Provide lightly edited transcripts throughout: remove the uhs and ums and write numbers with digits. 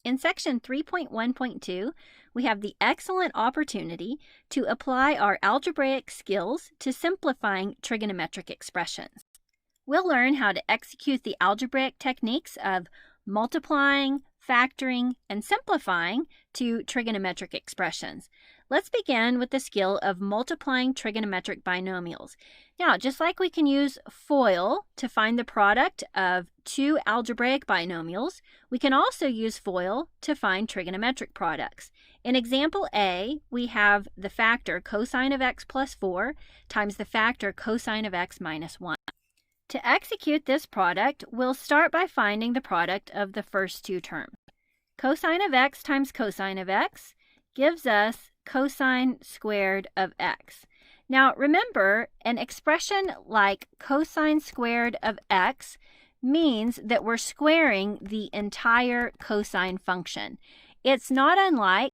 In section 3.1.2, we have the excellent opportunity to apply our algebraic skills to simplifying trigonometric expressions. We'll learn how to execute the algebraic techniques of multiplying, factoring, and simplifying to trigonometric expressions. Let's begin with the skill of multiplying trigonometric binomials. Now, just like we can use FOIL to find the product of two algebraic binomials, we can also use FOIL to find trigonometric products. In example A, we have the factor cosine of x plus 4 times the factor cosine of x minus 1. To execute this product, we'll start by finding the product of the first two terms. Cosine of x times cosine of x gives us cosine squared of x. Now remember, an expression like cosine squared of x means that we're squaring the entire cosine function. It's not unlike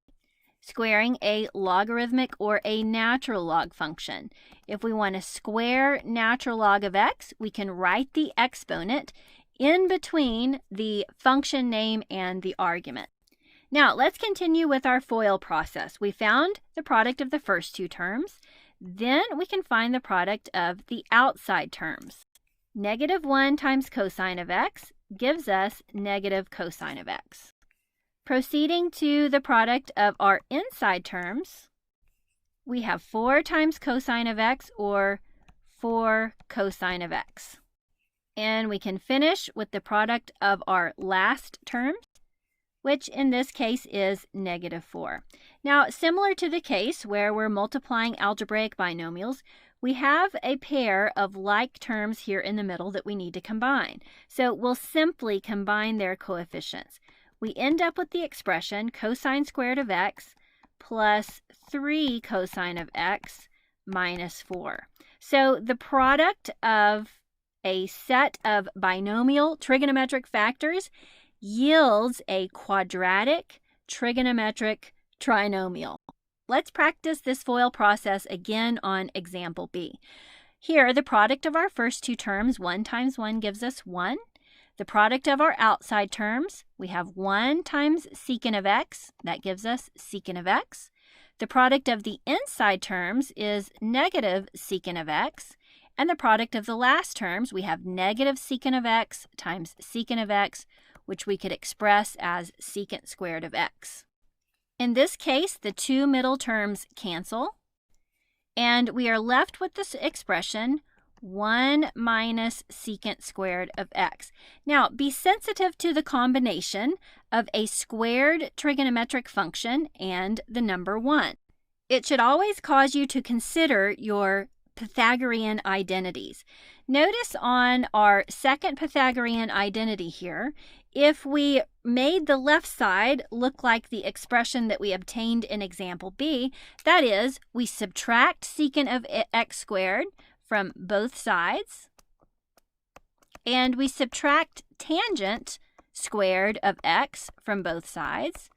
squaring a logarithmic or a natural log function. If we want to square natural log of x, we can write the exponent in between the function name and the argument. Now, let's continue with our FOIL process. We found the product of the first two terms. Then we can find the product of the outside terms. Negative 1 times cosine of x gives us negative cosine of x. Proceeding to the product of our inside terms, we have 4 times cosine of x, or 4 cosine of x. And we can finish with the product of our last terms, which in this case is negative 4. Now, similar to the case where we're multiplying algebraic binomials, we have a pair of like terms here in the middle that we need to combine. So we'll simply combine their coefficients. We end up with the expression cosine squared of x plus 3 cosine of x minus 4. So the product of a set of binomial trigonometric factors yields a quadratic trigonometric trinomial. Let's practice this FOIL process again on example B. Here, the product of our first two terms, 1 times 1 gives us 1. The product of our outside terms, we have 1 times secant of x, that gives us secant of x. The product of the inside terms is negative secant of x. And the product of the last terms, we have negative secant of x times secant of x, which we could express as secant squared of x. In this case, the two middle terms cancel, and we are left with this expression 1 minus secant squared of x. Now, be sensitive to the combination of a squared trigonometric function and the number 1. It should always cause you to consider your Pythagorean identities. Notice on our second Pythagorean identity here, if we made the left side look like the expression that we obtained in example B, that is, we subtract secant of x squared from both sides, and we subtract tangent squared of x from both sides,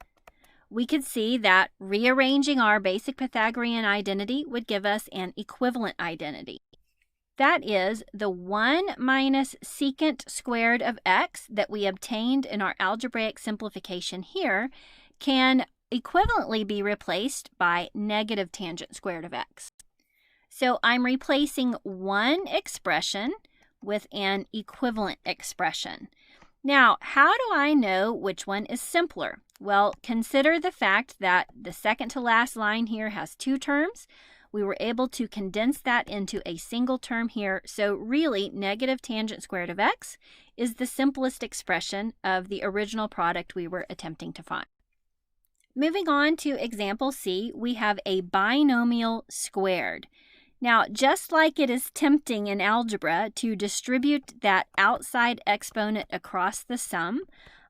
we could see that rearranging our basic Pythagorean identity would give us an equivalent identity. That is, the 1 minus secant squared of x that we obtained in our algebraic simplification here can equivalently be replaced by negative tangent squared of x. So I'm replacing one expression with an equivalent expression. Now, how do I know which one is simpler? Well, consider the fact that the second to last line here has two terms. We were able to condense that into a single term here. So really, negative tangent squared of x is the simplest expression of the original product we were attempting to find. Moving on to example C, we have a binomial squared. Now, just like it is tempting in algebra to distribute that outside exponent across the sum,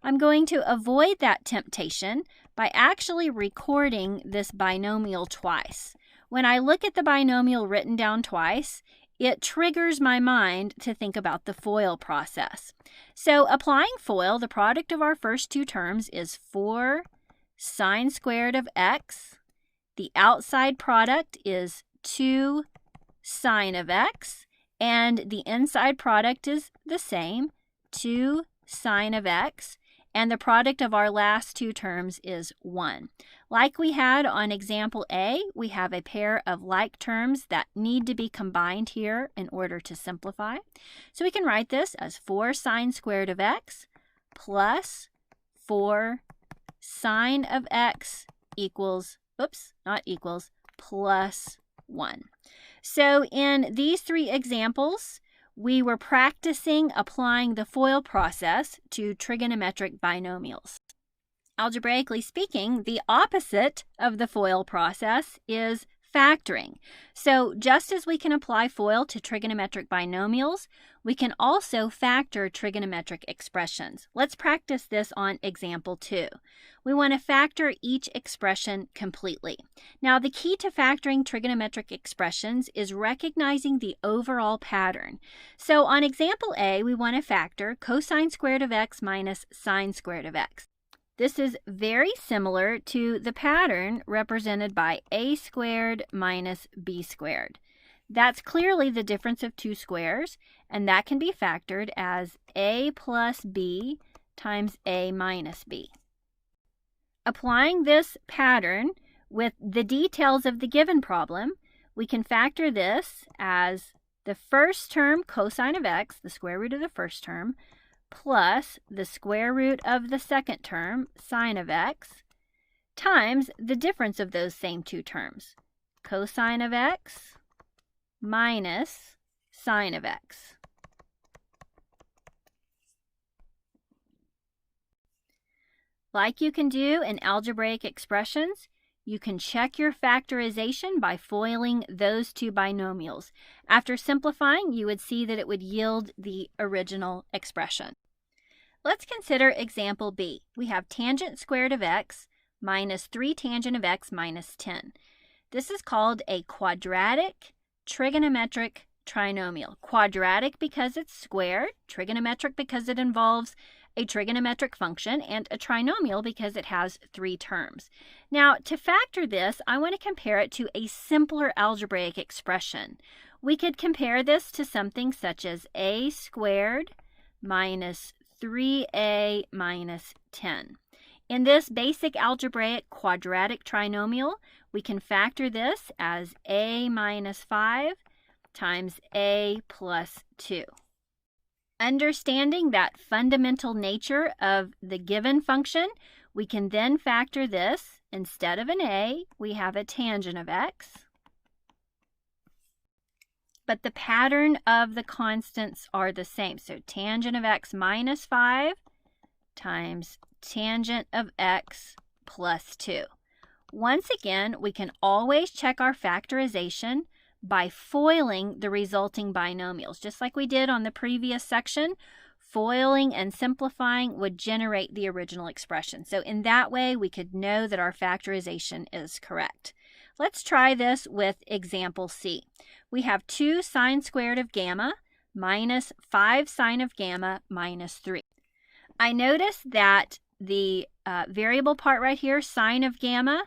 I'm going to avoid that temptation by actually recording this binomial twice. When I look at the binomial written down twice, it triggers my mind to think about the FOIL process. So applying FOIL, the product of our first two terms is 4 sine squared of x. The outside product is 2 sine of x, and the inside product is the same, 2 sine of x. and the product of our last two terms is 1. Like we had on example A, we have a pair of like terms that need to be combined here in order to simplify. So we can write this as 4 sine squared of x plus 4 sine of x equals, plus 1. So in these 3 examples, we were practicing applying the FOIL process to trigonometric binomials. Algebraically speaking, the opposite of the FOIL process is factoring. So just as we can apply FOIL to trigonometric binomials, we can also factor trigonometric expressions. Let's practice this on example 2. We want to factor each expression completely. Now, the key to factoring trigonometric expressions is recognizing the overall pattern. So on example A, we want to factor cosine squared of x minus sine squared of x. This is very similar to the pattern represented by a squared minus b squared. That's clearly the difference of 2 squares, and that can be factored as a plus b times a minus b. Applying this pattern with the details of the given problem, we can factor this as the first term cosine of x, the square root of the first term, plus the square root of the second term, sine of x, times the difference of those same 2 terms, cosine of x minus sine of x. Like you can do in algebraic expressions, you can check your factorization by foiling those 2 binomials. After simplifying, you would see that it would yield the original expression. Let's consider example B. We have tangent squared of x minus 3 tangent of x minus 10. This is called a quadratic trigonometric trinomial. Quadratic because it's squared, trigonometric because it involves a trigonometric function, and a trinomial because it has 3 terms. Now, to factor this, I want to compare it to a simpler algebraic expression. We could compare this to something such as a squared minus 3a minus 10. In this basic algebraic quadratic trinomial, we can factor this as a minus 5 times a plus 2. Understanding that fundamental nature of the given function, we can then factor this. Instead of an a, we have a tangent of x. But the pattern of the constants are the same. So tangent of x minus 5 times tangent of x plus 2. Once again, we can always check our factorization by foiling the resulting binomials. Just like we did on the previous section, foiling and simplifying would generate the original expression. So in that way, we could know that our factorization is correct. Let's try this with example C. We have 2 sine squared of gamma minus 5 sine of gamma minus 3. I notice that the variable part right here, sine of gamma,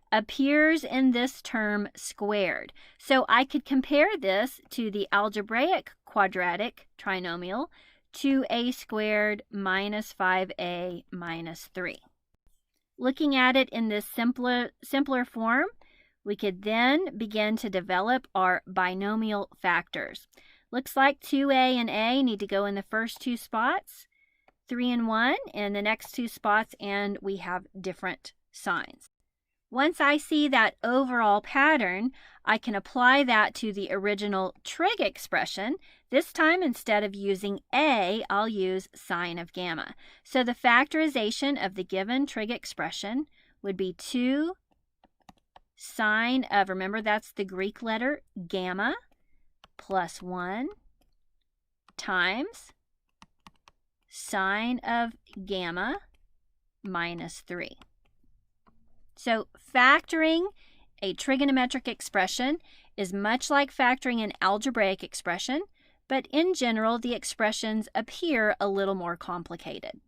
appears in this term squared. So I could compare this to the algebraic quadratic trinomial, 2a squared minus 5a minus 3. Looking at it in this simpler form, we could then begin to develop our binomial factors. Looks like 2a and a need to go in the first 2 spots, 3 and 1 in the next 2 spots, and we have different signs. Once I see that overall pattern, I can apply that to the original trig expression. This time, instead of using a, I'll use sine of gamma. So the factorization of the given trig expression would be 2 sine of, remember that's the Greek letter, gamma, plus 1 times sine of gamma minus 3. So factoring a trigonometric expression is much like factoring an algebraic expression, but in general, the expressions appear a little more complicated.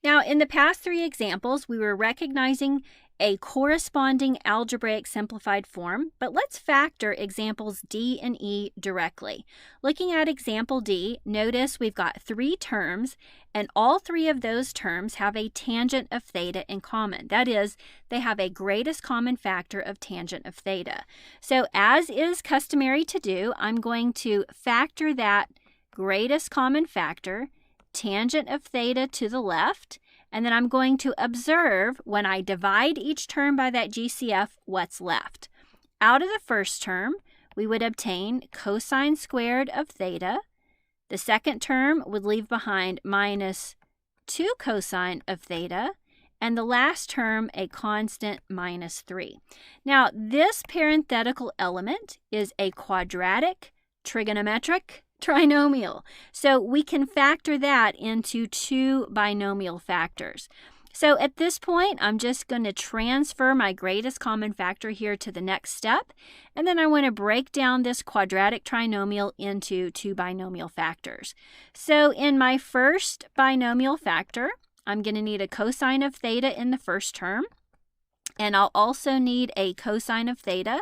Now, in the past three examples, we were recognizing a corresponding algebraic simplified form, but let's factor examples D and E directly. Looking at example D, notice we've got three terms, and all three of those terms have a tangent of theta in common. That is, they have a greatest common factor of tangent of theta. So, as is customary to do, I'm going to factor that greatest common factor, tangent of theta to the left, and then I'm going to observe when I divide each term by that GCF what's left. Out of the first term, we would obtain cosine squared of theta. The second term would leave behind minus 2 cosine of theta, and the last term a constant minus 3. Now, this parenthetical element is a quadratic trigonometric trinomial. So we can factor that into two binomial factors. So at this point, I'm just going to transfer my greatest common factor here to the next step, and then I want to break down this quadratic trinomial into two binomial factors. So in my first binomial factor, I'm going to need a cosine of theta in the first term, and I'll also need a cosine of theta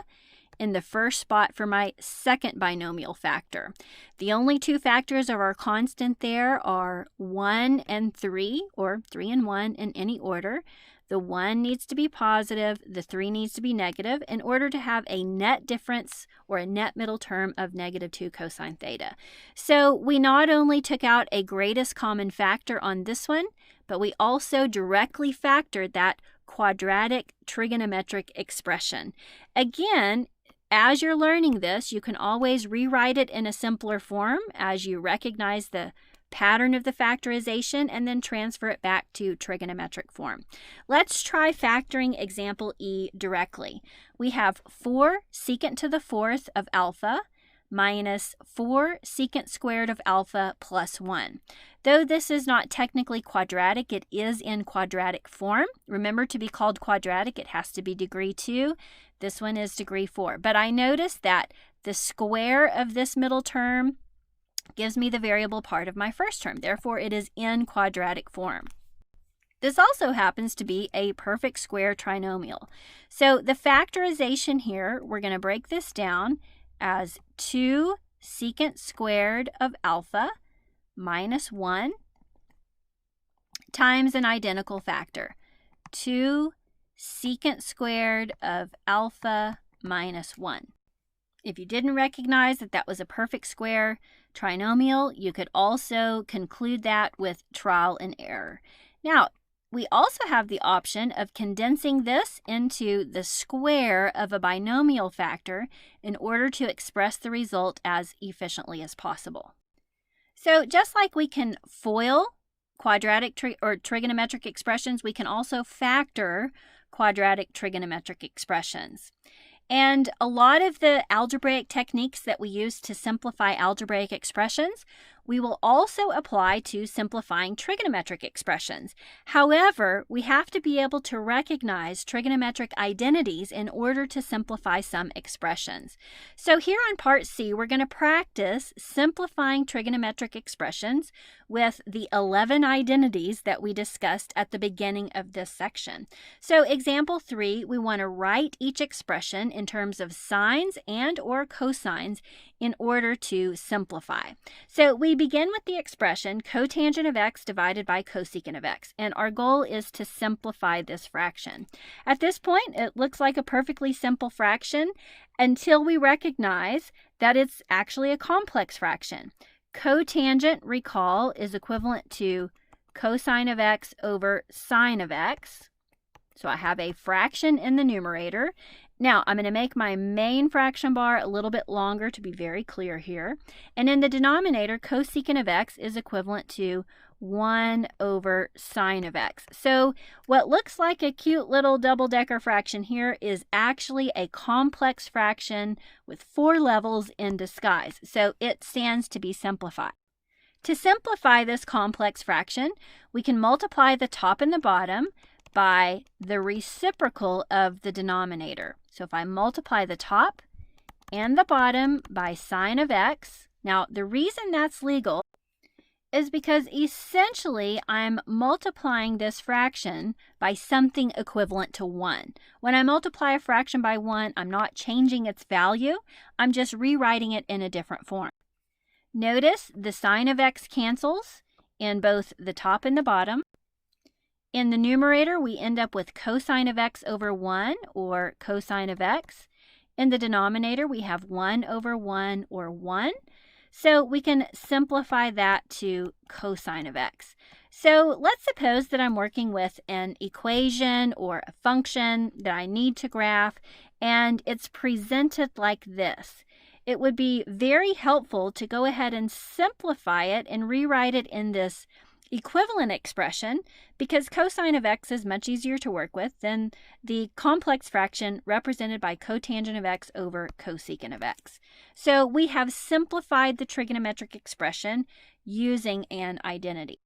in the first spot for my second binomial factor. The only two factors of our constant there are 1 and 3, or 3 and 1 in any order. The 1 needs to be positive, the 3 needs to be negative in order to have a net difference or a net middle term of negative 2 cosine theta. So we not only took out a greatest common factor on this one, but we also directly factored that quadratic trigonometric expression. Again, as you're learning this, you can always rewrite it in a simpler form as you recognize the pattern of the factorization and then transfer it back to trigonometric form. Let's try factoring example E directly. We have 4 secant to the 4th of alpha minus 4 secant squared of alpha plus 1. Though this is not technically quadratic, it is in quadratic form. Remember, to be called quadratic, it has to be degree 2. This one is degree 4. But I notice that the square of this middle term gives me the variable part of my first term. Therefore, it is in quadratic form. This also happens to be a perfect square trinomial. So the factorization here, we're going to break this down as 2 secant squared of alpha minus 1 times an identical factor, 2 secant squared of alpha minus 1. If you didn't recognize that that was a perfect square trinomial, you could also conclude that with trial and error. Now, we also have the option of condensing this into the square of a binomial factor in order to express the result as efficiently as possible. So just like we can FOIL quadratic or trigonometric expressions, we can also factor quadratic trigonometric expressions. And a lot of the algebraic techniques that we use to simplify algebraic expressions, we will also apply to simplifying trigonometric expressions. However, we have to be able to recognize trigonometric identities in order to simplify some expressions. So here on part C, we're going to practice simplifying trigonometric expressions with the 11 identities that we discussed at the beginning of this section. So example 3, we want to write each expression in terms of sines and or cosines in order to simplify. So we begin with the expression cotangent of x divided by cosecant of x, and our goal is to simplify this fraction. At this point, it looks like a perfectly simple fraction until we recognize that it's actually a complex fraction. Cotangent, recall, is equivalent to cosine of x over sine of x. So I have a fraction in the numerator. Now, I'm going to make my main fraction bar a little bit longer to be very clear here. And in the denominator, cosecant of x is equivalent to 1 over sine of x. So what looks like a cute little double-decker fraction here is actually a complex fraction with 4 levels in disguise. So it stands to be simplified. To simplify this complex fraction, we can multiply the top and the bottom by the reciprocal of the denominator. So if I multiply the top and the bottom by sine of x, now the reason that's legal is because essentially I'm multiplying this fraction by something equivalent to 1. When I multiply a fraction by 1, I'm not changing its value, I'm just rewriting it in a different form. Notice the sign of x cancels in both the top and the bottom. In the numerator, we end up with cosine of x over 1, or cosine of x. In the denominator, we have 1 over 1, or 1. So we can simplify that to cosine of x. So let's suppose that I'm working with an equation or a function that I need to graph, and it's presented like this. It would be very helpful to go ahead and simplify it and rewrite it in this equivalent expression, because cosine of x is much easier to work with than the complex fraction represented by cotangent of x over cosecant of x. So we have simplified the trigonometric expression using an identity.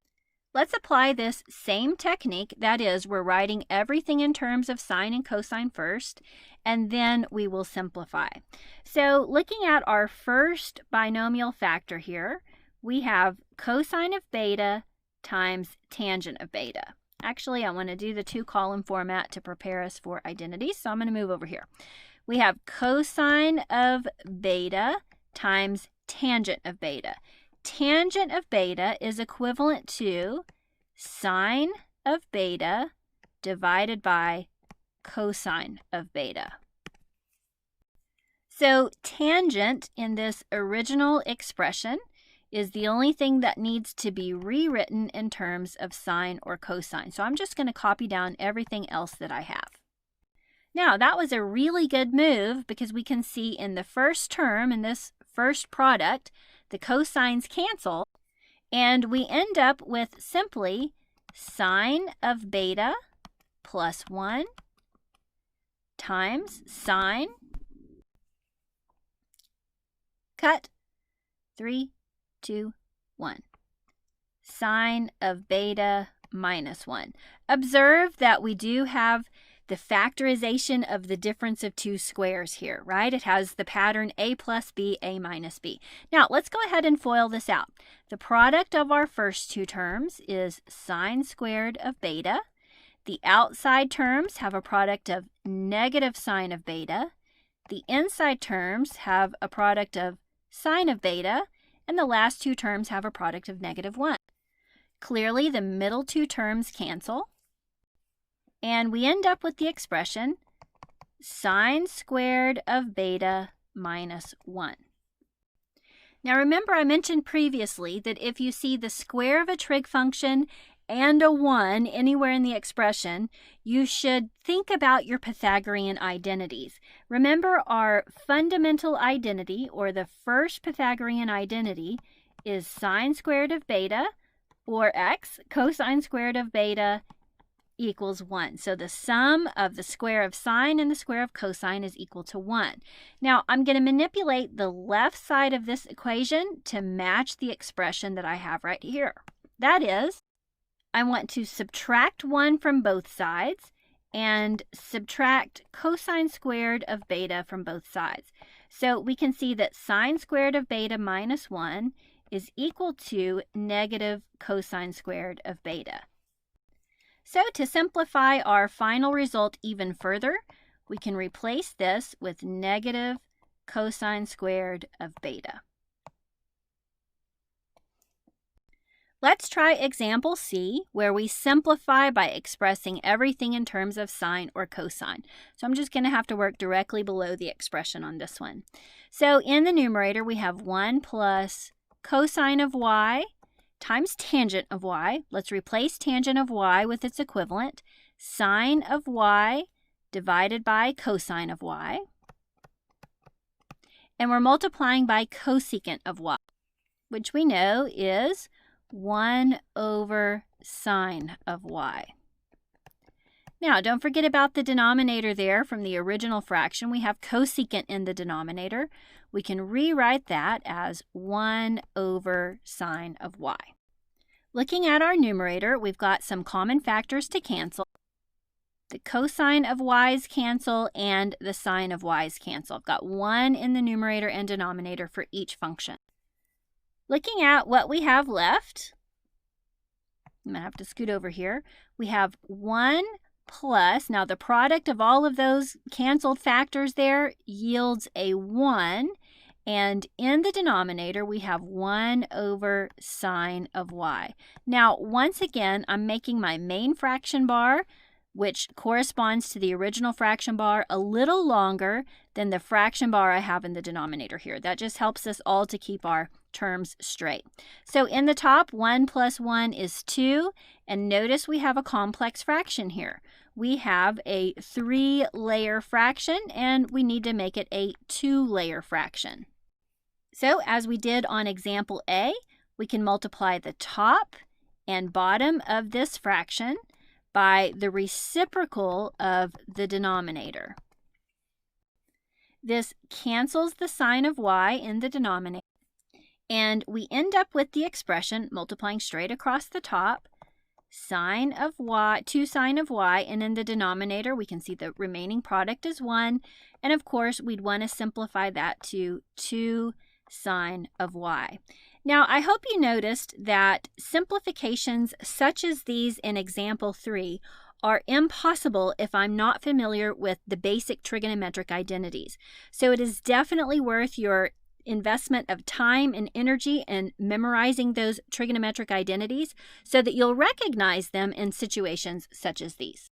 Let's apply this same technique. That is, we're writing everything in terms of sine and cosine first, and then we will simplify. So looking at our first binomial factor here, we have cosine of beta times tangent of beta. Actually, I want to do the 2-column format to prepare us for identities, so I'm going to move over here. We have cosine of beta times tangent of beta. Tangent of beta is equivalent to sine of beta divided by cosine of beta. So tangent in this original expression is the only thing that needs to be rewritten in terms of sine or cosine. So I'm just going to copy down everything else that I have. Now, that was a really good move because we can see in the first term, in this first product, the cosines cancel, and we end up with simply sine of beta plus 1 times sine, cut, 3, 2, 1. Sine of beta minus 1. Observe that we do have the factorization of the difference of two squares here, right? It has the pattern a plus b, a minus b. Now, let's go ahead and FOIL this out. The product of our first two terms is sine squared of beta. The outside terms have a product of negative sine of beta. The inside terms have a product of sine of beta. And the last two terms have a product of negative 1. Clearly, the middle two terms cancel, and we end up with the expression sine squared of beta minus 1. Now remember, I mentioned previously that if you see the square of a trig function and a 1 anywhere in the expression, you should think about your Pythagorean identities. Remember, our fundamental identity, or the first Pythagorean identity, is sine squared of beta, or x, cosine squared of beta, equals 1. So the sum of the square of sine and the square of cosine is equal to 1. Now, I'm going to manipulate the left side of this equation to match the expression that I have right here. That is, I want to subtract 1 from both sides and subtract cosine squared of beta from both sides. So we can see that sine squared of beta minus 1 is equal to negative cosine squared of beta. So to simplify our final result even further, we can replace this with negative cosine squared of beta. Let's try example C, where we simplify by expressing everything in terms of sine or cosine. So I'm just going to have to work directly below the expression on this one. So in the numerator, we have 1 plus cosine of y times tangent of y. Let's replace tangent of y with its equivalent, sine of y divided by cosine of y. And we're multiplying by cosecant of y, which we know is 1 over sine of y. Now, don't forget about the denominator there from the original fraction. We have cosecant in the denominator. We can rewrite that as 1 over sine of y. Looking at our numerator, we've got some common factors to cancel. The cosine of y's cancel and the sine of y's cancel. I've got 1 in the numerator and denominator for each function. Looking at what we have left, I'm going to have to scoot over here. We have 1 plus, now the product of all of those canceled factors there yields a 1. And in the denominator, we have 1 over sine of y. Now, once again, I'm making my main fraction bar, which corresponds to the original fraction bar, a little longer than the fraction bar I have in the denominator here. That just helps us all to keep our terms straight. So in the top, 1 plus 1 is 2. And notice we have a complex fraction here. We have a 3-layer fraction, and we need to make it a 2-layer fraction. So as we did on example A, we can multiply the top and bottom of this fraction by the reciprocal of the denominator. This cancels the sine of y in the denominator, and we end up with the expression multiplying straight across the top, sine of y, 2 sine of y, and in the denominator we can see the remaining product is 1, and of course we'd want to simplify that to 2 sine of y. Now, I hope you noticed that simplifications such as these in example 3 are impossible if I'm not familiar with the basic trigonometric identities. So it is definitely worth your investment of time and energy in memorizing those trigonometric identities so that you'll recognize them in situations such as these.